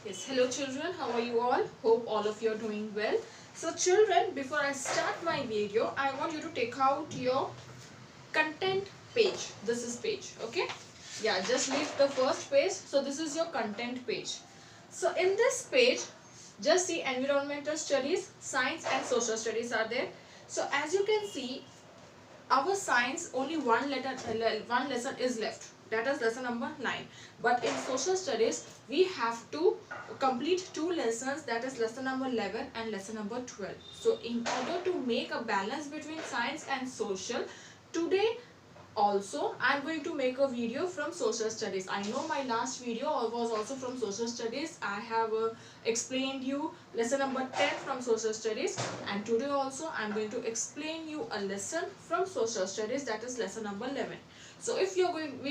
Yes, hello children, how are you all? Hope all of you are doing well. So children, before I start my video, I want you to take out your content page. This is page, okay? Yeah, just leave the first page. So this is your content page. So in this page, just see environmental studies, science and social studies are there. So as you can see, our science only one lesson is left, that is lesson number 9, but in social studies we have to complete two lessons, that is lesson number 11 and lesson number 12. So in order to make a balance between science and social, today also I'm going to make a video from social studies. I know my last video was also from social studies. I have explained you lesson number 10 from social studies, and today also I'm going to explain you a lesson from social studies, that is lesson number 11. So if we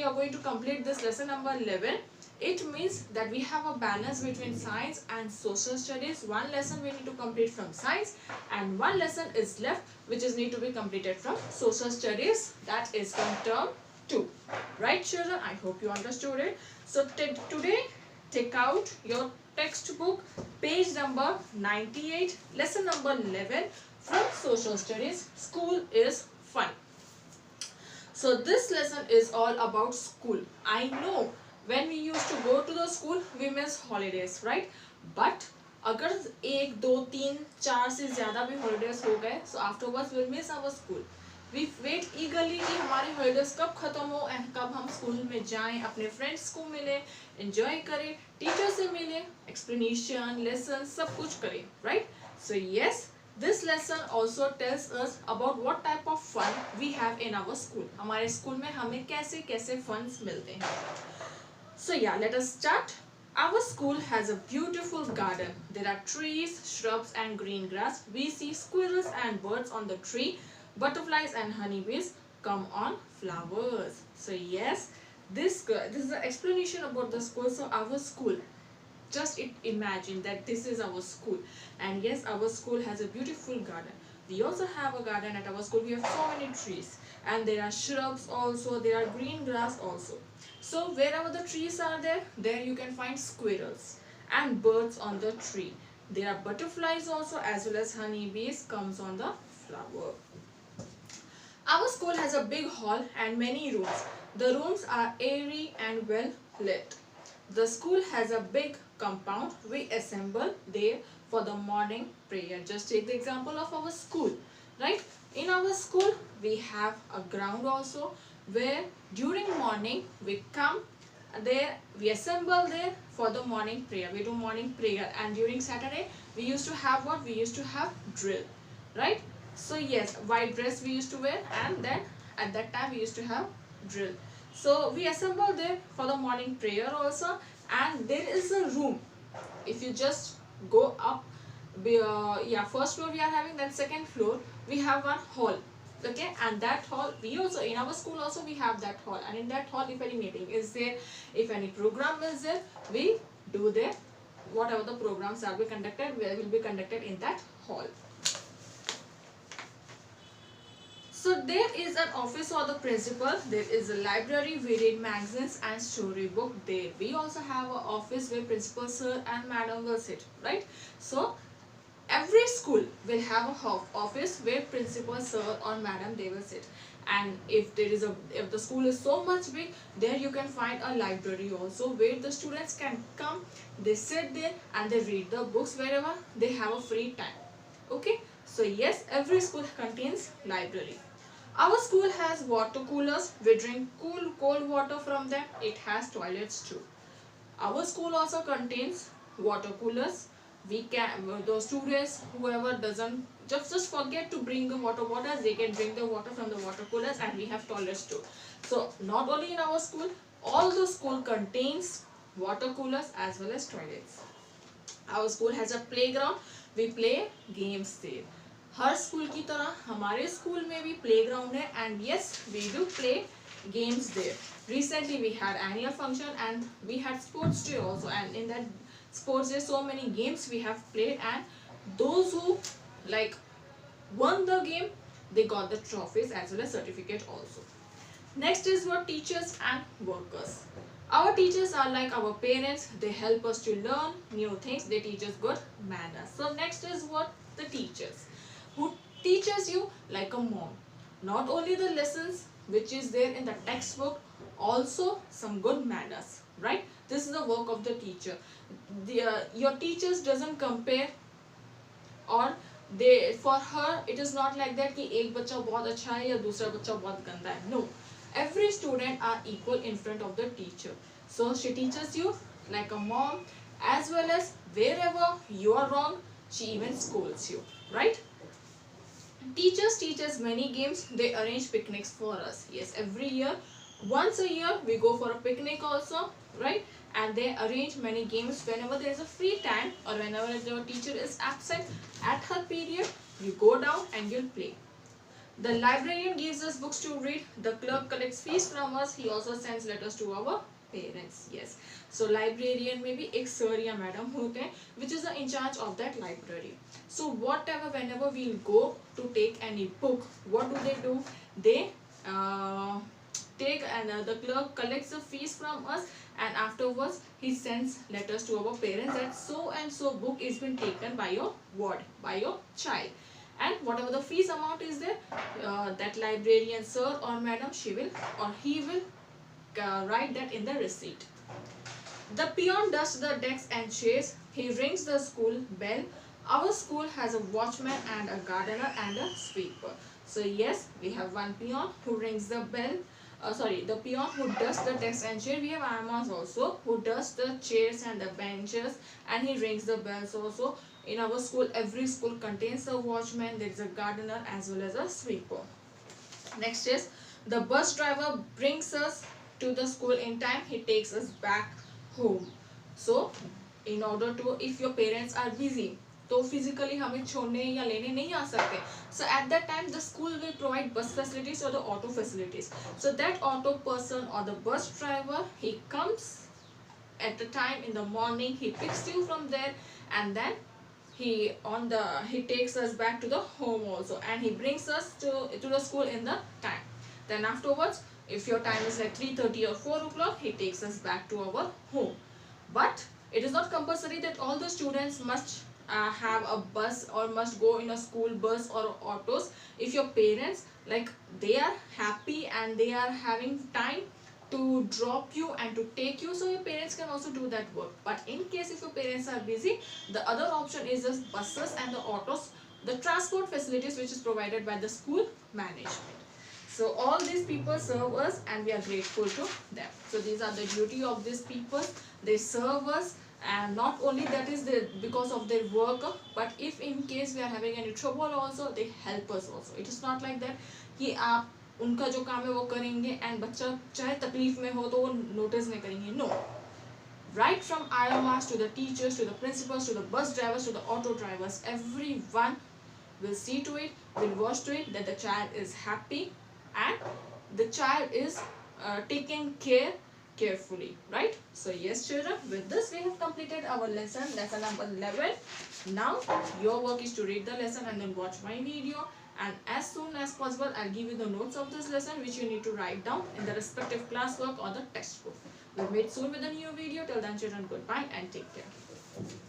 are going to complete this lesson number 11, it means that we have a balance between science and social studies. One lesson we need to complete from science and one lesson is left which is need to be completed from social studies, that is from term 2. Right children, I hope you understood it. So today take out your textbook, page number 98, lesson number 11 from social studies, school is fun. So this lesson is all about school. I know when we used to go to the school we miss holidays, right? But अगर 1, 2, 3, 4 से ज़्यादा भी holidays हो गए, so afterwards we'll miss our school. We wait eagerly कि हमारे holidays कब खत्म हो and कब हम school में जाएं, अपने friends को मिलें, enjoy करें, teacher से मिलें, explanation, lessons सब कुछ करें, right? So yes, this lesson also tells us about what type of fun we have in our school. हमारे school में हमें कैसे कैसे funs मिलते हैं. So yeah, let us start. Our school has a beautiful garden. There are trees, shrubs and green grass. We see squirrels and birds on the tree. Butterflies and honeybees come on flowers. So yes, this is the explanation about the school. So our school, just imagine that this is our school, and yes, our school has a beautiful garden. We also have a garden at our school. We have so many trees and there are shrubs also, there are green grass also. So wherever the trees are there you can find squirrels and birds on the tree. There are butterflies also, as well as honeybees comes on the flower. Our school has a big hall and many rooms. The rooms are airy and well lit. The school has a big compound. We assemble there for the morning prayer. Just take the example of our school, right? In our school we have a ground also, where during morning we come there, we assemble there for the morning prayer. We do morning prayer, and during Saturday we used to have what? We used to have drill, right? So yes, white dress we used to wear, and then at that time we used to have drill. So we assemble there for the morning prayer also, and there is a room. If you just go up, first floor we are having, then second floor we have one hall, okay? And that hall, we also in our school also we have that hall, and in that hall if any meeting is there, if any program is there, we do there. Whatever the programs are be conducted, will be conducted in that hall. So there is an office for the principal. There is a library. We read magazines and storybook there. We also have an office where principal sir and madam will sit, right? So every school will have a office where principal sir or madam they will sit. And if the school is so much big, there you can find a library also, where the students can come, they sit there and they read the books wherever they have a free time. Okay, so yes, every school contains library. Our school has water coolers. We drink cold water from them. It has toilets too. Our school also contains water coolers. We can, the students, whoever doesn't just forget to bring the water bottles, they can drink the water from the water coolers, and we have toilets too. So not only in our school, all the school contains water coolers as well as toilets. Our school has a playground. We play games there. हर school की तरह हमारे school में भी playground है, and yes we do play games there. Recently we had annual function and we had sports day also, and in that sports day so many games we have played, and those who like won the game, they got the trophies as well as certificate also. Next is what teachers and workers. Our teachers are like our parents. They help us to learn new things. They teach us good manners. So next is what? The teachers. Who teaches you like a mom. Not only the lessons which is there in the textbook, also some good manners, right? This is the work of the teacher. Your teachers doesn't compare, और they, for her it is not like that कि एक बच्चा बहुत अच्छा है या दूसरा बच्चा बहुत गंदा है. No, every student are equal in front of the teacher. So she teaches you like a mom, as well as wherever you are wrong, she even scolds you, right? Teachers teach us many games. They arrange picnics for us. Yes, every year, once a year we go for a picnic also, right? And they arrange many games whenever there is a free time or whenever your teacher is absent at her period. You go down and you'll play. The librarian gives us books to read. The clerk collects fees from us. He also sends letters to our parents. Yes. So librarian में भी एक sir या madam होते हैं, which is the in charge of that library. So whatever, whenever we'll go to take any book, what do? They take, and the clerk collects the fees from us, and afterwards he sends letters to our parents that so and so book is been taken by your ward, by your child. And whatever the fees amount is there, that librarian sir or madam, she will or he will write that in the receipt. The peon dusts the desks and chairs. He rings the school bell. Our school has a watchman and a gardener and a sweeper. So yes, we have one peon who rings the bell. The peon who dusts the desks and chairs. We have Amaz also who dusts the chairs and the benches, and he rings the bells also. In our school, every school contains a watchman. There is a gardener as well as a sweeper. Next is the bus driver brings us to the school in time. He takes us back home. So in order to, if your parents are busy, तो physically हमें छोड़ने या लेने नहीं आ सकते. So at that time the school will provide bus facilities or the auto facilities. So that auto person or the bus driver, he comes at the time in the morning. He picks you from there, and then he takes us back to the home also, and he brings us to the school in the time. Then afterwards, if your time is like 3:30 or 4 o'clock, he takes us back to our home. But it is not compulsory that all the students must have a bus or must go in a school bus or autos. If your parents, like, they are happy and they are having time to drop you and to take you, so your parents can also do that work. But in case if your parents are busy, the other option is just buses and the autos, the transport facilities which is provided by the school management. So all these people serve us and we are grateful to them. So these are the duty of these people. They serve us, and not only that is because of their work, but if in case we are having any trouble also, they help us also. It is not like that कि आप उनका जो काम है वो करेंगे and बच्चा चाहे तकलीफ में हो तो वो notice नहीं करेंगे. No. Right from IOMAs to the teachers, to the principals, to the bus drivers, to the auto drivers, everyone will see to it, will watch to it that the child is happy and the child is taken care carefully, right? So yes children, with this we have completed our lesson number 11. Now your work is to read the lesson and then watch my video, and as soon as possible I'll give you the notes of this lesson which you need to write down in the respective classwork or the textbook. We'll meet soon with a new video. Till then children, goodbye and take care.